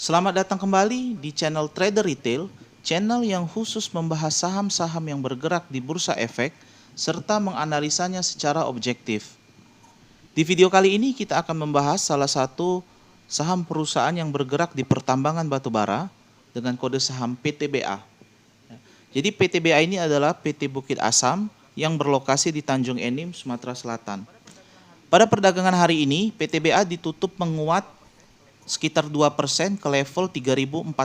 Selamat datang kembali di channel Trader Retail, channel yang khusus membahas saham-saham yang bergerak di bursa efek serta menganalisanya secara objektif. Di video kali ini kita akan membahas salah satu saham perusahaan yang bergerak di pertambangan batubara dengan kode saham PTBA. Jadi PTBA ini adalah PT Bukit Asam yang berlokasi di Tanjung Enim, Sumatera Selatan. Pada perdagangan hari ini, PTBA ditutup menguat sekitar 2% ke level 3040.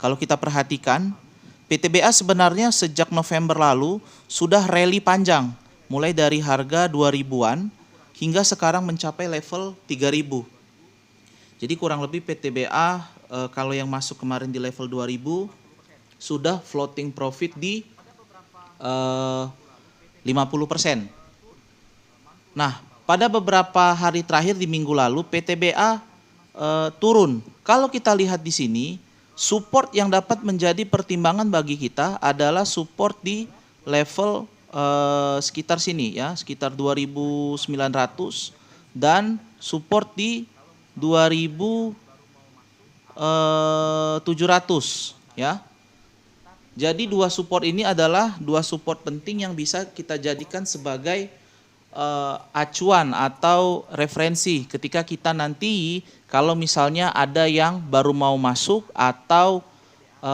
Kalau kita perhatikan, PTBA sebenarnya sejak November lalu sudah rally panjang, mulai dari harga 2000-an hingga sekarang mencapai level 3000. Jadi kurang lebih PTBA kalau yang masuk kemarin di level 2000 sudah floating profit di 50%. Nah, pada beberapa hari terakhir di minggu lalu PTBA turun. Kalau kita lihat di sini, support yang dapat menjadi pertimbangan bagi kita adalah support di level sekitar sini ya, sekitar 2.900 dan support di 2.700 ya. Jadi dua support ini adalah dua support penting yang bisa kita jadikan sebagai acuan atau referensi ketika kita nanti kalau misalnya ada yang baru mau masuk atau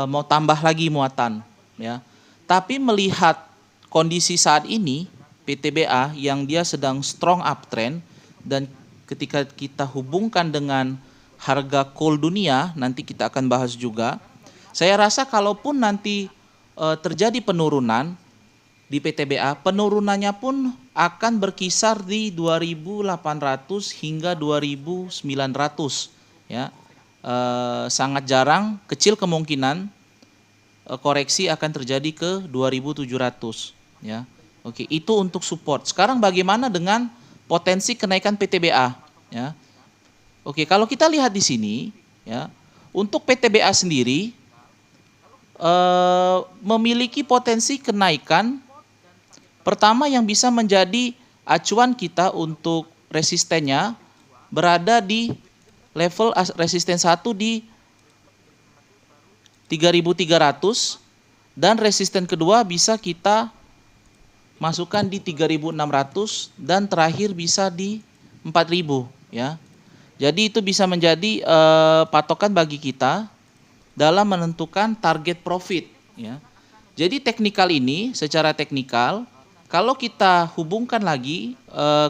mau tambah lagi muatan ya. Tapi melihat kondisi saat ini PTBA yang dia sedang strong uptrend dan ketika kita hubungkan dengan harga coal dunia, nanti kita akan bahas juga. Saya rasa kalaupun nanti terjadi penurunan di PTBA, penurunannya pun akan berkisar di 2.800 hingga 2.900 ya. Sangat jarang, kecil kemungkinan koreksi akan terjadi ke 2.700 ya. Oke, itu untuk support. Sekarang bagaimana dengan potensi kenaikan PTBA ya? Oke, kalau kita lihat di sini ya, untuk PTBA sendiri memiliki potensi kenaikan. Pertama yang bisa menjadi acuan kita untuk resistennya berada di level resisten 1 di 3.300 dan resisten kedua bisa kita masukkan di 3.600 dan terakhir bisa di 4.000 ya. Jadi itu bisa menjadi patokan bagi kita dalam menentukan target profit ya. Jadi teknikal ini secara teknikal kalau kita hubungkan lagi,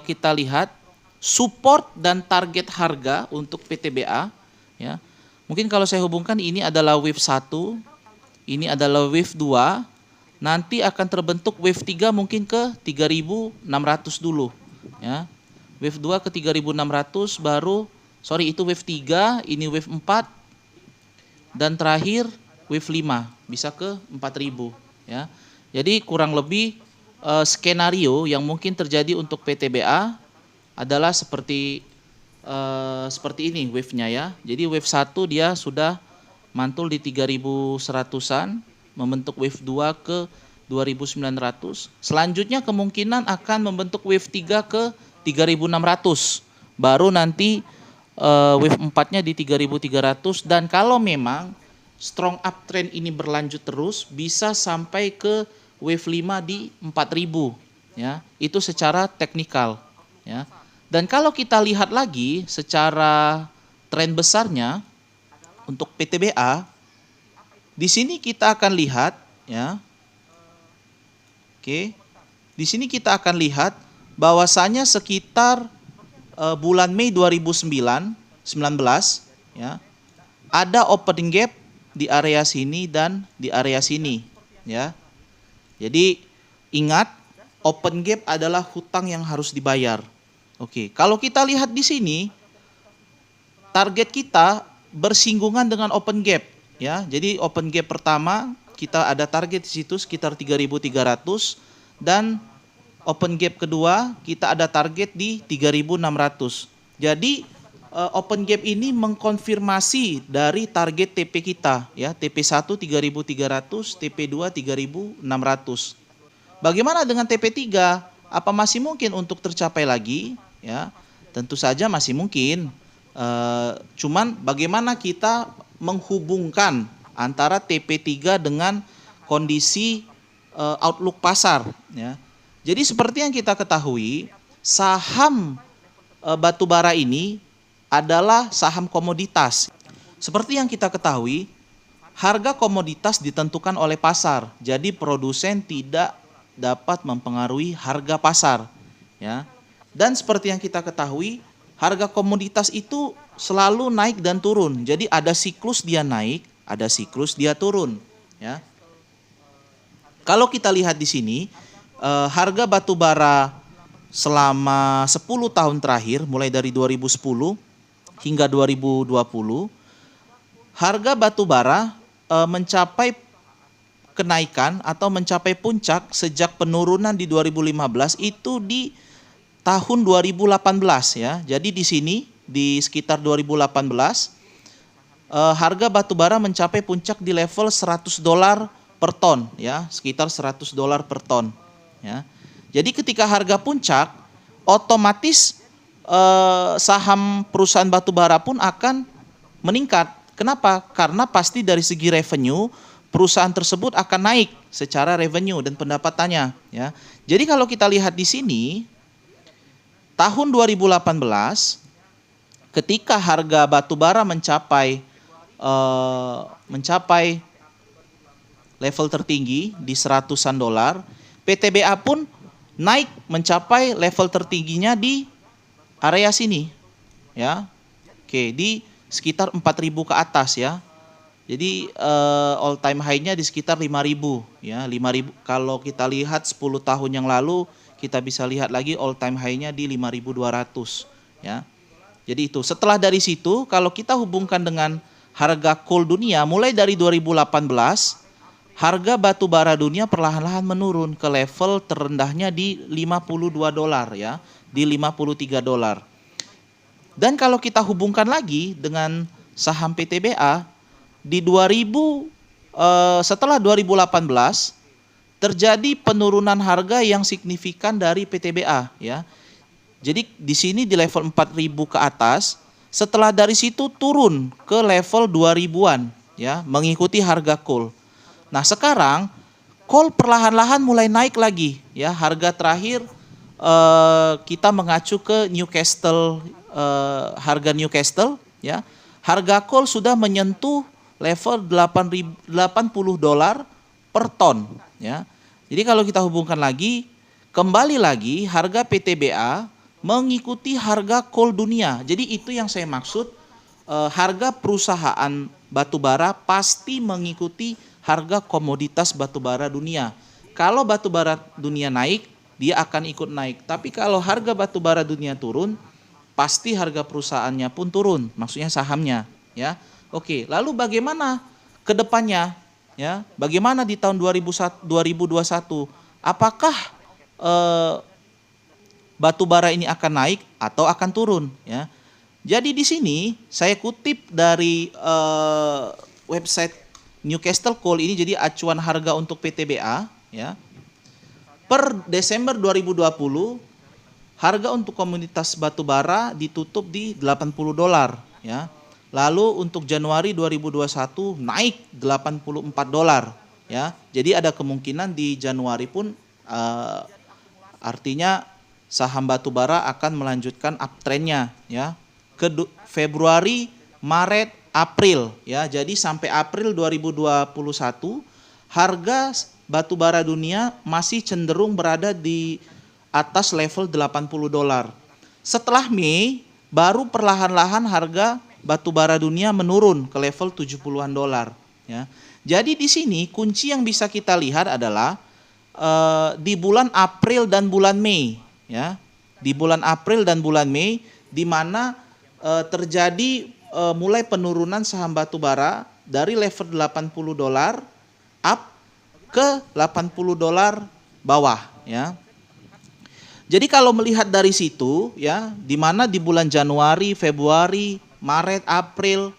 kita lihat support dan target harga untuk PTBA ya. Mungkin kalau saya hubungkan ini adalah wave 1, ini adalah wave 2, nanti akan terbentuk wave 3 mungkin ke 3.600 dulu ya. Wave 2 ke 3.600 baru, itu wave 3, ini wave 4 dan terakhir wave 5 bisa ke 4.000 ya. Jadi kurang lebih skenario yang mungkin terjadi untuk PTBA adalah seperti ini wave-nya ya. Jadi wave 1 dia sudah mantul di 3.100-an, membentuk wave 2 ke 2.900. Selanjutnya kemungkinan akan membentuk wave 3 ke 3.600. Baru nanti wave 4-nya di 3.300 dan kalau memang strong uptrend ini berlanjut terus bisa sampai ke wave 5 di 4.000 ya. Itu secara teknikal ya. Dan kalau kita lihat lagi secara tren besarnya untuk PTBA di sini kita akan lihat ya. Oke. Di sini kita akan lihat bahwasanya sekitar bulan Mei 2019 ya. Ada opening gap di area sini dan di area sini ya. Jadi ingat, open gap adalah hutang yang harus dibayar. Oke, kalau kita lihat di sini, target kita bersinggungan dengan open gap ya. Jadi open gap pertama kita ada target di situ sekitar 3.300 dan open gap kedua kita ada target di 3.600. Jadi open gap ini mengkonfirmasi dari target TP kita ya, TP1 3.300, TP2 3.600. Bagaimana dengan TP3? Apa masih mungkin untuk tercapai lagi ya? Tentu saja masih mungkin. Cuman bagaimana kita menghubungkan antara TP3 dengan kondisi outlook pasar, ya. Jadi seperti yang kita ketahui, saham batubara ini adalah saham komoditas. Seperti yang kita ketahui, harga komoditas ditentukan oleh pasar. Jadi produsen tidak dapat mempengaruhi harga pasar, ya. Dan seperti yang kita ketahui, harga komoditas itu selalu naik dan turun. Jadi ada siklus dia naik, ada siklus dia turun, ya. Kalau kita lihat di sini, harga batu bara selama 10 tahun terakhir, mulai dari 2010 hingga 2020, harga batu bara mencapai kenaikan atau mencapai puncak sejak penurunan di 2015 itu di tahun 2018, ya. Jadi di sini di sekitar 2018 harga batu bara mencapai puncak di level $100 per ton, ya, sekitar $100 per ton, ya. Jadi ketika harga puncak, otomatis saham perusahaan batu bara pun akan meningkat. Kenapa? Karena pasti dari segi revenue perusahaan tersebut akan naik secara revenue dan pendapatannya, ya. Jadi kalau kita lihat di sini tahun 2018 ketika harga batu bara mencapai level tertinggi di $100-an, PTBA pun naik mencapai level tertingginya di area sini, ya. Oke, di sekitar 4.000 ke atas, ya. Jadi all time high-nya di sekitar 5.000, ya. 5.000 kalau kita lihat 10 tahun yang lalu, kita bisa lihat lagi all time high-nya di 5.200, ya. Jadi itu. Setelah dari situ kalau kita hubungkan dengan harga coal dunia mulai dari 2018, harga batu bara dunia perlahan-lahan menurun ke level terendahnya di $52, ya, di $53. Dan kalau kita hubungkan lagi dengan saham PTBA di setelah 2018 terjadi penurunan harga yang signifikan dari PTBA, ya. Jadi di sini di level 4.000 ke atas, setelah dari situ turun ke level 2.000-an, ya, mengikuti harga coal. Nah, sekarang coal perlahan-lahan mulai naik lagi, ya. Harga terakhir kita mengacu ke Newcastle, harga Newcastle, ya. Harga coal sudah menyentuh level $80 per ton, ya. Jadi kalau kita hubungkan lagi, kembali lagi harga PTBA mengikuti harga coal dunia. Jadi itu yang saya maksud, harga perusahaan batubara pasti mengikuti harga komoditas batubara dunia. Kalau batubara dunia naik, dia akan ikut naik. Tapi kalau harga batubara dunia turun, pasti harga perusahaannya pun turun, maksudnya sahamnya, ya. Oke, lalu bagaimana ke depannya, ya? Bagaimana di tahun 2021? Apakah batu bara ini akan naik atau akan turun, ya? Jadi di sini saya kutip dari website Newcastle Coal ini, jadi acuan harga untuk PTBA, ya. Per Desember 2020 harga untuk komoditas batu bara ditutup di $80, ya. Lalu untuk Januari 2021 naik $84, ya. Jadi ada kemungkinan di Januari pun artinya saham batu bara akan melanjutkan uptrendnya, ya, ke Februari, Maret, April, ya. Jadi sampai April 2021 harga batu bara dunia masih cenderung berada di atas level $80. Setelah Mei baru perlahan-lahan harga batu bara dunia menurun ke level $70-an, ya. Jadi di sini kunci yang bisa kita lihat adalah di bulan April dan bulan Mei, ya. Di bulan April dan bulan Mei di mana terjadi mulai penurunan saham batu bara dari level $80 up ke $80 bawah, ya. Jadi kalau melihat dari situ, ya, di mana di bulan Januari, Februari, Maret, April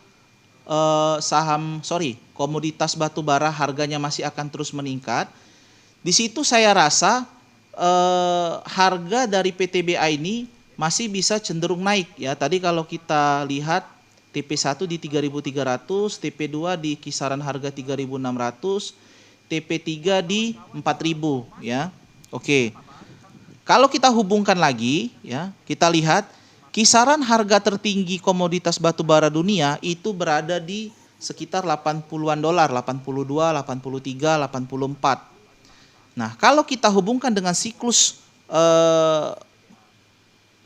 komoditas batu bara harganya masih akan terus meningkat. Di situ saya rasa harga dari PTBA ini masih bisa cenderung naik ya. Tadi kalau kita lihat TP1 di 3.300, TP2 di kisaran harga 3.600, TP3 di 4.000 ya. Oke. Kalau kita hubungkan lagi ya, kita lihat kisaran harga tertinggi komoditas batu bara dunia itu berada di sekitar 80-an dolar, 82, 83, 84. Nah, kalau kita hubungkan dengan siklus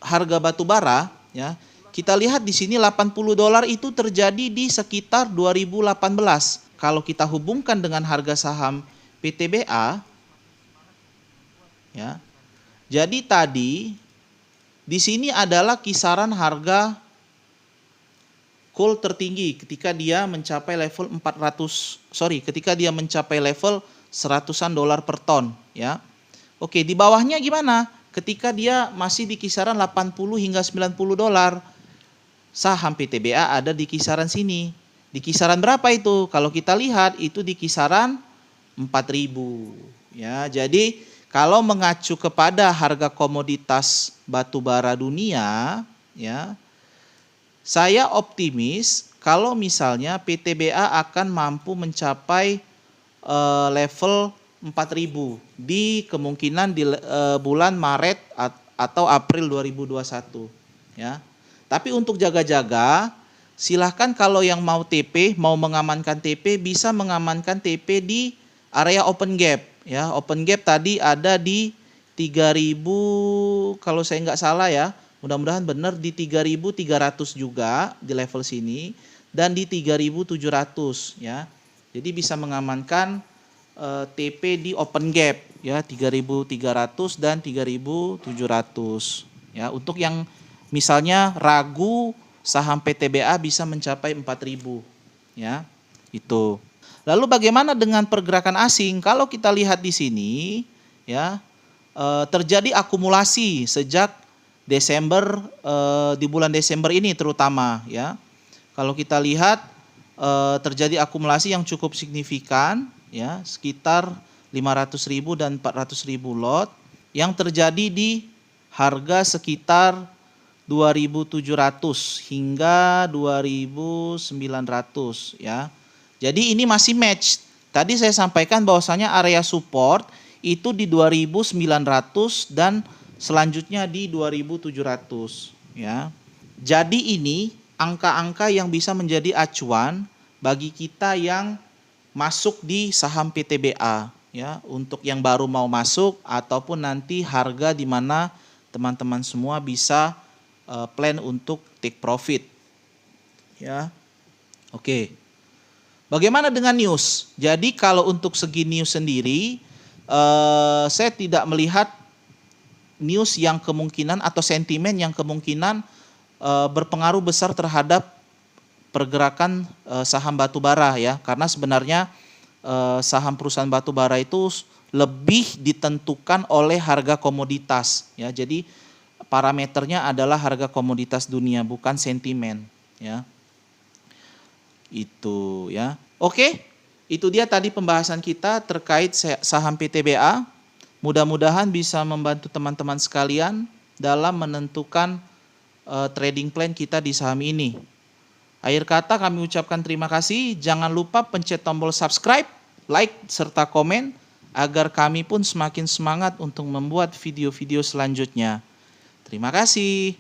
harga batu bara, ya, kita lihat di sini 80 dolar itu terjadi di sekitar 2018. Kalau kita hubungkan dengan harga saham PTBA, ya, jadi tadi di sini adalah kisaran harga coal tertinggi ketika dia mencapai level 100-an dolar per ton ya. Oke, di bawahnya gimana? Ketika dia masih di kisaran 80 hingga 90 dolar. Saham PTBA ada di kisaran sini. Di kisaran berapa itu? Kalau kita lihat itu di kisaran 4.000 ya. Jadi kalau mengacu kepada harga komoditas batu bara dunia ya, saya optimis kalau misalnya PTBA akan mampu mencapai level 4.000 di kemungkinan di bulan Maret atau April 2021 ya. Tapi untuk jaga-jaga, silahkan kalau yang mau TP, mau mengamankan TP, bisa mengamankan TP di area open gap ya. Open gap tadi ada di 3.000 kalau saya nggak salah ya. Mudah-mudahan benar di 3.300 juga di level sini dan di 3.700 ya. Jadi bisa mengamankan TP di open gap ya 3.300 dan 3.700 ya. Untuk yang misalnya ragu saham PTBA bisa mencapai 4.000 ya. Itu. Lalu bagaimana dengan pergerakan asing? Kalau kita lihat di sini ya terjadi akumulasi sejak Desember di bulan Desember ini terutama ya. Kalau kita lihat terjadi akumulasi yang cukup signifikan ya, sekitar 500.000 dan 400.000 lot yang terjadi di harga sekitar 2.700 hingga 2.900 ya. Jadi ini masih match. Tadi saya sampaikan bahwasanya area support itu di 2.900 dan selanjutnya di 2.700 ya. Jadi ini angka-angka yang bisa menjadi acuan bagi kita yang masuk di saham PTBA ya, untuk yang baru mau masuk ataupun nanti harga di mana teman-teman semua bisa plan untuk take profit ya. Oke. Bagaimana dengan news? Jadi kalau untuk segi news sendiri saya tidak melihat news yang kemungkinan atau sentimen yang kemungkinan berpengaruh besar terhadap pergerakan saham batubara ya, karena sebenarnya saham perusahaan batubara itu lebih ditentukan oleh harga komoditas ya. Jadi parameternya adalah harga komoditas dunia, bukan sentimen ya. Itu ya. Oke, itu dia tadi pembahasan kita terkait saham PTBA. Mudah-mudahan bisa membantu teman-teman sekalian dalam menentukan trading plan kita di saham ini. Akhir kata kami ucapkan terima kasih. Jangan lupa pencet tombol subscribe, like, serta komen agar kami pun semakin semangat untuk membuat video-video selanjutnya. Terima kasih.